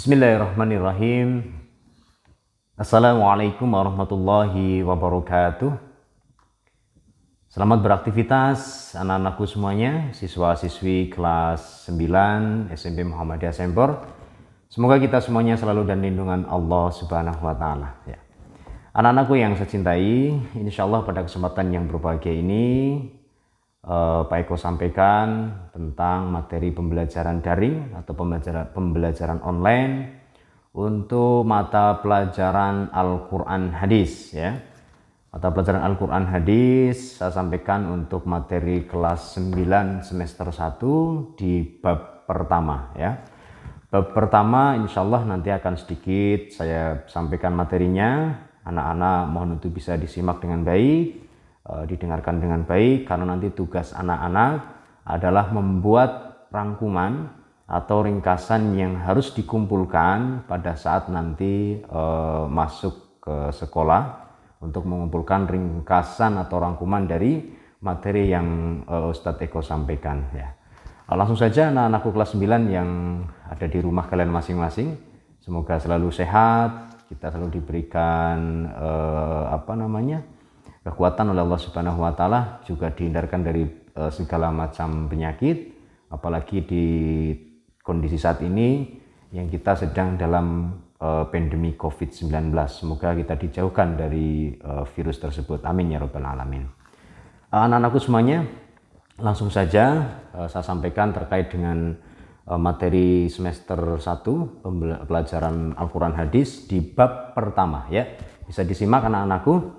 Bismillahirrahmanirrahim. Assalamualaikum warahmatullahi wabarakatuh. Selamat beraktivitas anak-anakku semuanya, siswa-siswi kelas 9 SMP Muhammadiyah Sempor. Semoga kita semuanya selalu dalam lindungan Allah Subhanahu wa taala ya. Anak-anakku yang saya cintai, insyaallah pada kesempatan yang berbahagia ini Pak Eko sampaikan tentang materi pembelajaran daring atau pembelajaran online untuk mata pelajaran Al-Quran Hadis ya. Mata pelajaran Al-Quran Hadis saya sampaikan untuk materi kelas 9 semester 1 di bab pertama ya. Bab pertama insyaallah nanti akan sedikit saya sampaikan materinya. Anak-anak mohon untuk bisa disimak dengan baik, didengarkan dengan baik, karena nanti tugas anak-anak adalah membuat rangkuman atau ringkasan yang harus dikumpulkan pada saat nanti masuk ke sekolah untuk mengumpulkan ringkasan atau rangkuman dari materi yang Ustadz Eko sampaikan ya. Langsung saja anak-anakku kelas 9 yang ada di rumah kalian masing-masing, semoga selalu sehat, kita selalu diberikan kekuatan oleh Allah Subhanahu wa taala, juga dihindarkan dari segala macam penyakit, apalagi di kondisi saat ini yang kita sedang dalam pandemi Covid-19. Semoga kita dijauhkan dari virus tersebut. Amin ya rabbal alamin. Anak-anakku semuanya, langsung saja saya sampaikan terkait dengan materi semester 1 pelajaran Al-Quran Hadis di bab pertama ya. Bisa disimak anak-anakku.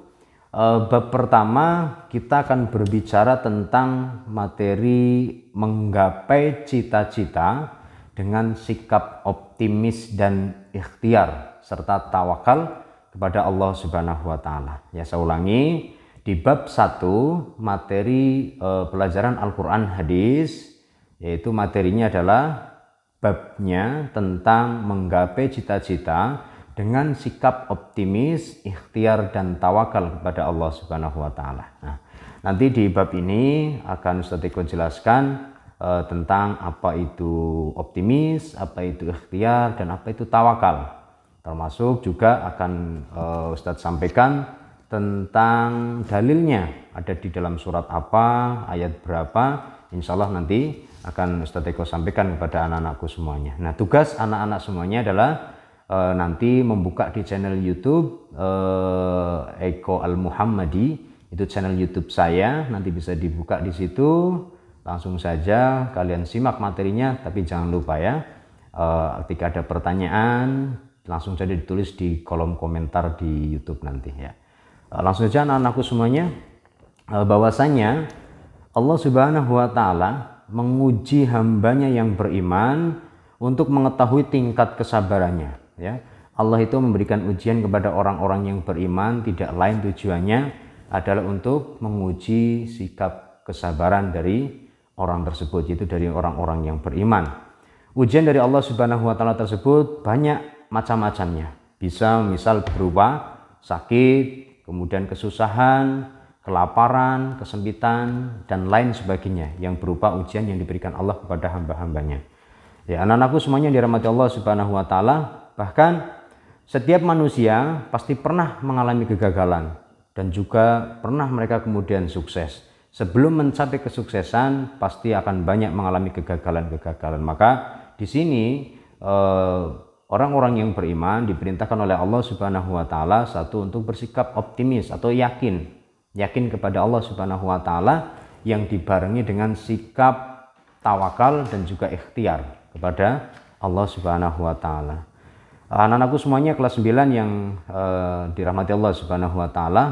Bab pertama kita akan berbicara tentang materi menggapai cita-cita dengan sikap optimis dan ikhtiar serta tawakal kepada Allah Subhanahu wa taala. Ya, saya ulangi, di bab 1 materi pelajaran Al-Quran Hadis, yaitu materinya adalah babnya tentang menggapai cita-cita dengan sikap optimis, ikhtiar dan tawakal kepada Allah Subhanahu wa taala. Nah, nanti di bab ini akan Ustadz Eko jelaskan tentang apa itu optimis, apa itu ikhtiar dan apa itu tawakal. Termasuk juga akan Ustadz sampaikan tentang dalilnya, ada di dalam surat apa, ayat berapa. Insyaallah nanti akan Ustadz Eko sampaikan kepada anak-anakku semuanya. Nah, tugas anak-anak semuanya adalah nanti membuka di channel YouTube Eko Al-Muhammadi, itu channel YouTube saya, nanti bisa dibuka di situ. Langsung saja kalian simak materinya, tapi jangan lupa ya, ketika ada pertanyaan langsung saja ditulis di kolom komentar di YouTube nanti ya. Langsung saja anak-anakku semuanya, bahwasanya Allah Subhanahu wa taala menguji hambanya yang beriman untuk mengetahui tingkat kesabarannya ya. Allah itu memberikan ujian kepada orang-orang yang beriman, tidak lain tujuannya adalah untuk menguji sikap kesabaran dari orang tersebut, yaitu dari orang-orang yang beriman. Ujian dari Allah Subhanahu wa taala tersebut banyak macam-macamnya. Bisa misal berupa sakit, kemudian kesusahan, kelaparan, kesempitan dan lain sebagainya yang berupa ujian yang diberikan Allah kepada hamba-hambanya. Ya, anak-anakku semuanya dirahmati Allah Subhanahu wa taala, bahkan setiap manusia pasti pernah mengalami kegagalan dan juga pernah mereka kemudian sukses. Sebelum mencapai kesuksesan pasti akan banyak mengalami kegagalan-kegagalan. Maka di sini orang-orang yang beriman diperintahkan oleh Allah Subhanahu wa taala satu untuk bersikap optimis atau yakin kepada Allah Subhanahu wa taala yang dibarengi dengan sikap tawakal dan juga ikhtiar kepada Allah Subhanahu wa taala. Anak-anakku semuanya kelas 9 yang dirahmati Allah Subhanahu wa taala,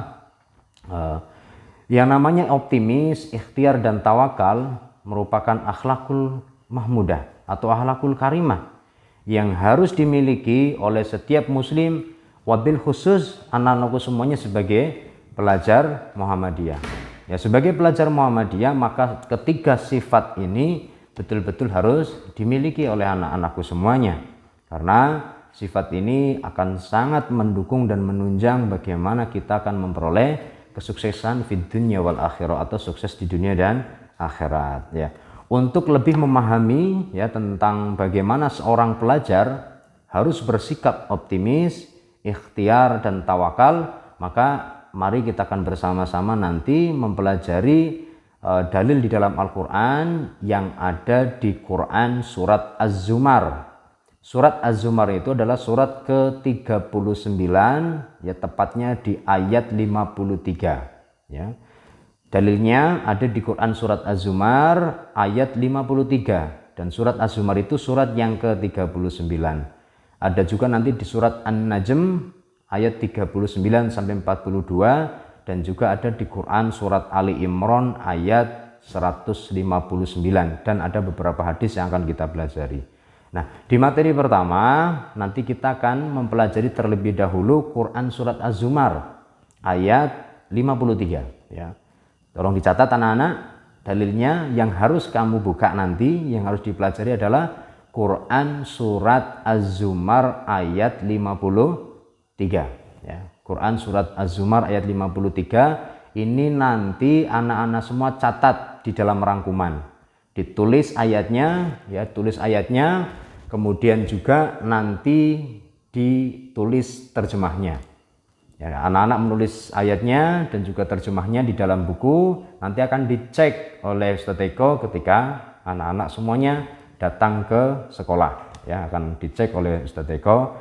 yang namanya optimis, ikhtiar dan tawakal merupakan akhlakul mahmudah atau akhlakul karimah yang harus dimiliki oleh setiap muslim, wabil khusus anak-anakku semuanya sebagai pelajar Muhammadiyah. Ya, sebagai pelajar Muhammadiyah maka ketiga sifat ini betul-betul harus dimiliki oleh anak-anakku semuanya. Karena sifat ini akan sangat mendukung dan menunjang bagaimana kita akan memperoleh kesuksesan fid dunya wal akhirah atau sukses di dunia dan akhirat ya. Untuk lebih memahami ya tentang bagaimana seorang pelajar harus bersikap optimis, ikhtiar dan tawakal, maka mari kita akan bersama-sama nanti mempelajari dalil di dalam Al-Quran yang ada di Quran surat Az-Zumar. Surat Az-Zumar itu adalah surat ke-39, ya tepatnya di ayat 53. Ya. Dalilnya ada di Quran surat Az-Zumar ayat 53, dan surat Az-Zumar itu surat yang ke-39. Ada juga nanti di surat An-Najm ayat 39 sampai 42, dan juga ada di Quran surat Ali Imran ayat 159, dan ada beberapa hadis yang akan kita pelajari. Nah, di materi pertama nanti kita akan mempelajari terlebih dahulu Quran surat Az-Zumar ayat 53, ya. Tolong dicatat anak-anak, dalilnya yang harus kamu buka nanti, yang harus dipelajari adalah Quran surat Az-Zumar ayat 53, ya. Quran surat Az-Zumar ayat 53 ini nanti anak-anak semua catat di dalam rangkuman. Ditulis ayatnya, ya, tulis ayatnya, kemudian juga nanti ditulis terjemahnya. Ya, anak-anak menulis ayatnya dan juga terjemahnya di dalam buku, nanti akan dicek oleh Ustaz Eko ketika anak-anak semuanya datang ke sekolah. Ya, akan dicek oleh Ustaz Eko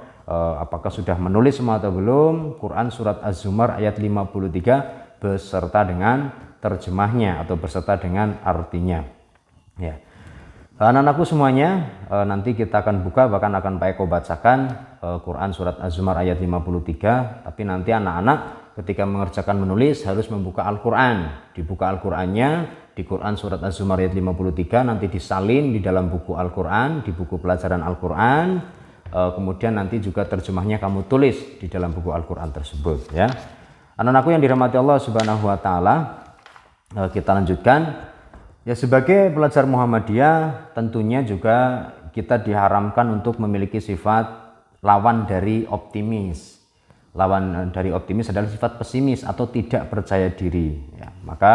apakah sudah menulis semua atau belum Quran surat Az-Zumar ayat 53 beserta dengan terjemahnya atau beserta dengan artinya. Ya. Anak-anakku semuanya, nanti kita akan buka, bahkan akan Pak Eko bacakan Quran surat Az-Zumar ayat 53, tapi nanti anak-anak ketika mengerjakan menulis harus membuka Al-Quran. Dibuka Al-Qurannya di Quran surat Az-Zumar ayat 53, nanti disalin di dalam buku Al-Quran, di buku pelajaran Al-Quran, kemudian nanti juga terjemahnya kamu tulis di dalam buku Al-Quran tersebut, ya. Anak-anakku yang dirahmati Allah Subhanahu wa taala, kita lanjutkan. Ya, sebagai pelajar Muhammadiyah tentunya juga kita diharamkan untuk memiliki sifat lawan dari optimis. Lawan dari optimis adalah sifat pesimis atau tidak percaya diri. Ya, maka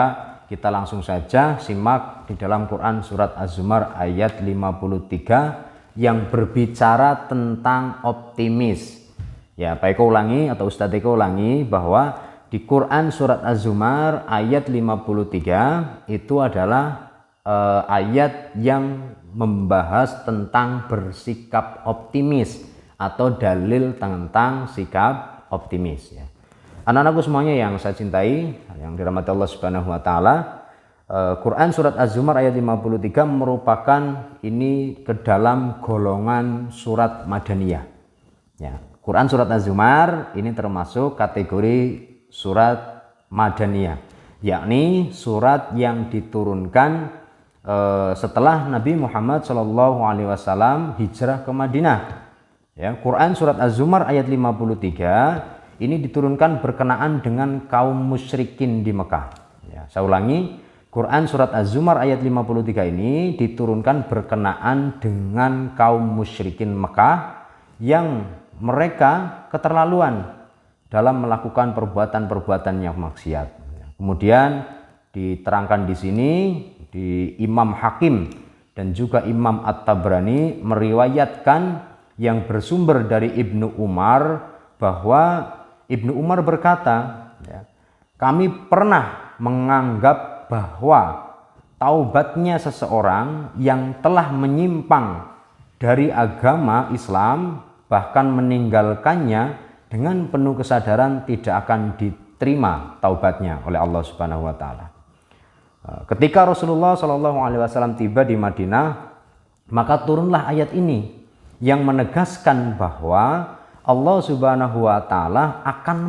kita langsung saja simak di dalam Quran surat Az-Zumar ayat 53 yang berbicara tentang optimis. Ya, Pak Eko ulangi atau Ustadz Eko ulangi bahwa di Quran surat Az-Zumar ayat 53 itu adalah ayat yang membahas tentang bersikap optimis atau dalil tentang sikap optimis, ya. Anak-anakku semuanya yang saya cintai, yang dirahmati Allah Subhanahu wa taala, Quran surat Az-Zumar ayat 53 merupakan ini ke dalam golongan surat Madaniyah. Ya, Quran surat Az-Zumar ini termasuk kategori surat Madaniyah, yakni surat yang diturunkan setelah Nabi Muhammad SAW hijrah ke Madinah. Ya, Quran surat Az-Zumar ayat 53 ini diturunkan berkenaan dengan kaum musyrikin di Mekah. Ya, saya ulangi, Quran surat Az-Zumar ayat 53 ini diturunkan berkenaan dengan kaum musyrikin Mekah yang mereka keterlaluan dalam melakukan perbuatan-perbuatan yang maksiat. Kemudian diterangkan di sini di Imam Hakim dan juga Imam At-Tabrani meriwayatkan yang bersumber dari Ibnu Umar bahwa Ibnu Umar berkata, ya, kami pernah menganggap bahwa taubatnya seseorang yang telah menyimpang dari agama Islam bahkan meninggalkannya dengan penuh kesadaran tidak akan diterima taubatnya oleh Allah Subhanahu wa taala. Ketika Rasulullah SAW tiba di Madinah, maka turunlah ayat ini yang menegaskan bahwa Allah Subhanahu wa taala akan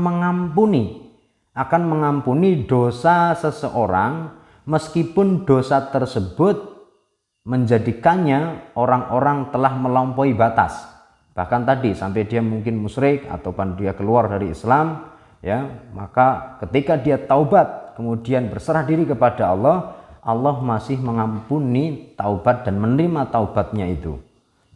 mengampuni dosa seseorang meskipun dosa tersebut menjadikannya orang-orang telah melampaui batas. Bahkan tadi sampai dia mungkin musyrik ataupun dia keluar dari Islam, ya, maka ketika dia taubat kemudian berserah diri kepada Allah, Allah masih mengampuni taubat dan menerima taubatnya itu.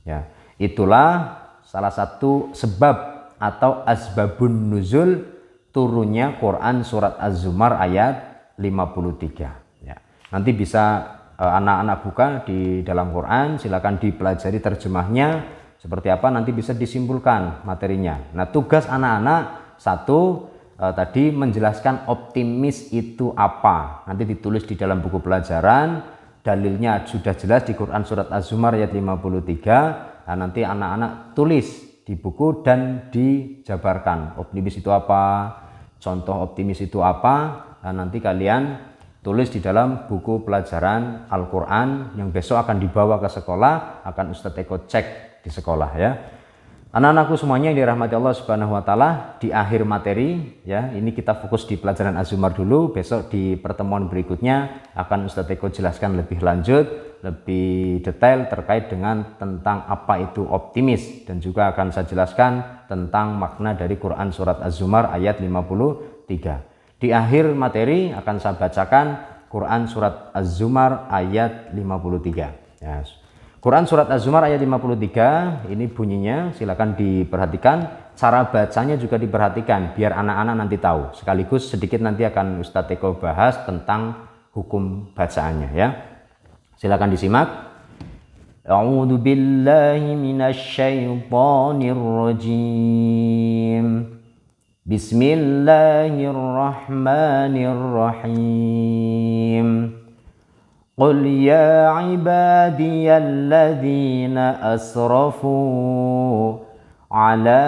Ya, itulah salah satu sebab atau asbabun nuzul turunnya Quran surat Az-Zumar ayat 53. Ya, nanti bisa anak-anak buka di dalam Quran, silakan dipelajari terjemahnya Seperti apa nanti bisa disimpulkan materinya. Nah, tugas anak-anak satu tadi menjelaskan optimis itu apa. Nanti ditulis di dalam buku pelajaran, dalilnya sudah jelas di Quran surat Az-Zumar ayat 53. Nah, nanti anak-anak tulis di buku dan dijabarkan. Optimis itu apa? Contoh optimis itu apa? Nah, nanti kalian tulis di dalam buku pelajaran Al-Quran yang besok akan dibawa ke sekolah, akan Ustadz Eko cek di sekolah ya. Anak-anakku semuanya yang dirahmati Allah Subhanahu wa taala, di akhir materi ya, ini kita fokus di pelajaran Az-Zumar dulu. Besok di pertemuan berikutnya akan Ustadz Eko jelaskan lebih lanjut, lebih detail terkait dengan tentang apa itu optimis, dan juga akan saya jelaskan tentang makna dari Quran surat Az-Zumar ayat 53. Di akhir materi akan saya bacakan Quran surat Az-Zumar ayat 53 ya. Quran surat Az-Zumar ayat 53 ini bunyinya, silakan diperhatikan, cara bacanya juga diperhatikan biar anak-anak nanti tahu. Sekaligus sedikit nanti akan Ustadz Eko bahas tentang hukum bacaannya ya. Silakan disimak. A'udzu billahi minasyaitonir rajim. Bismillahirrahmanirrahim. قل يا عبادي الذين أسرفوا على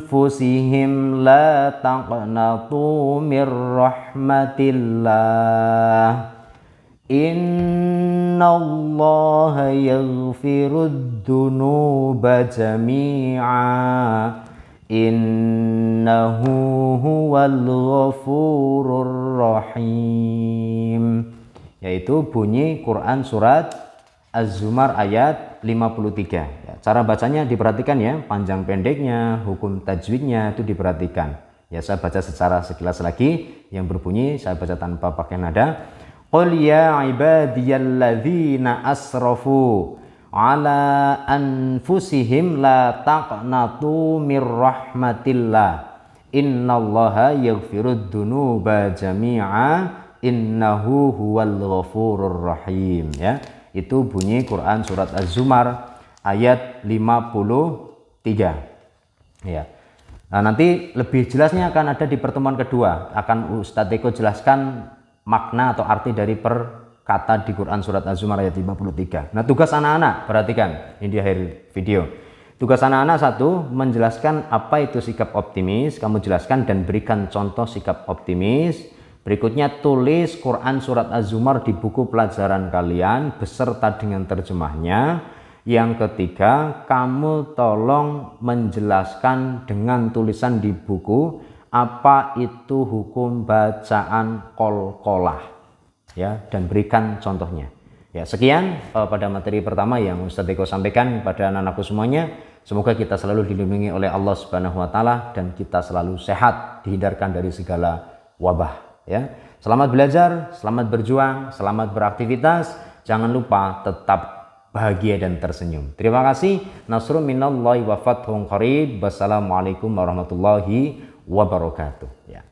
أنفسهم لا تقنطوا من رحمة الله إن الله يغفر الذنوب جميعا إنه هو الغفور الرحيم. Yaitu bunyi Quran surat Az-Zumar ayat 53 ya. Cara bacanya diperhatikan ya, panjang pendeknya, hukum tajwidnya itu diperhatikan ya. Saya baca secara sekilas lagi yang berbunyi, saya baca tanpa pakai nada. Qul ya ibadiyalladzina asrafu ala anfusihim la taqnatu mir rahmatillah innallaha yaghfirud dzunuba jami'a innahu huwal ghafurur rahim ya. Itu bunyi Quran surat Az-Zumar ayat 53 ya. Nah, nanti lebih jelasnya akan ada di pertemuan kedua, akan Ustadz Eko jelaskan makna atau arti dari kata di Quran surat Az-Zumar ayat 53. Nah, tugas anak-anak perhatikan ini di akhir video. Tugas anak-anak satu, menjelaskan apa itu sikap optimis. Kamu jelaskan dan berikan contoh sikap optimis. Berikutnya tulis Quran surat Az-Zumar di buku pelajaran kalian beserta dengan terjemahnya. Yang ketiga, kamu tolong menjelaskan dengan tulisan di buku apa itu hukum bacaan qalqalah ya, dan berikan contohnya. Ya, sekian pada materi pertama yang Ustadz Eko sampaikan pada anak-anakku semuanya. Semoga kita selalu dilindungi oleh Allah Subhanahu wa taala dan kita selalu sehat, dihindarkan dari segala wabah. Ya, selamat belajar, selamat berjuang, selamat beraktivitas. Jangan lupa tetap bahagia dan tersenyum. Terima kasih. Nasrun minallahi wa fathun qarib. Wassalamualaikum warahmatullahi wabarakatuh. Ya.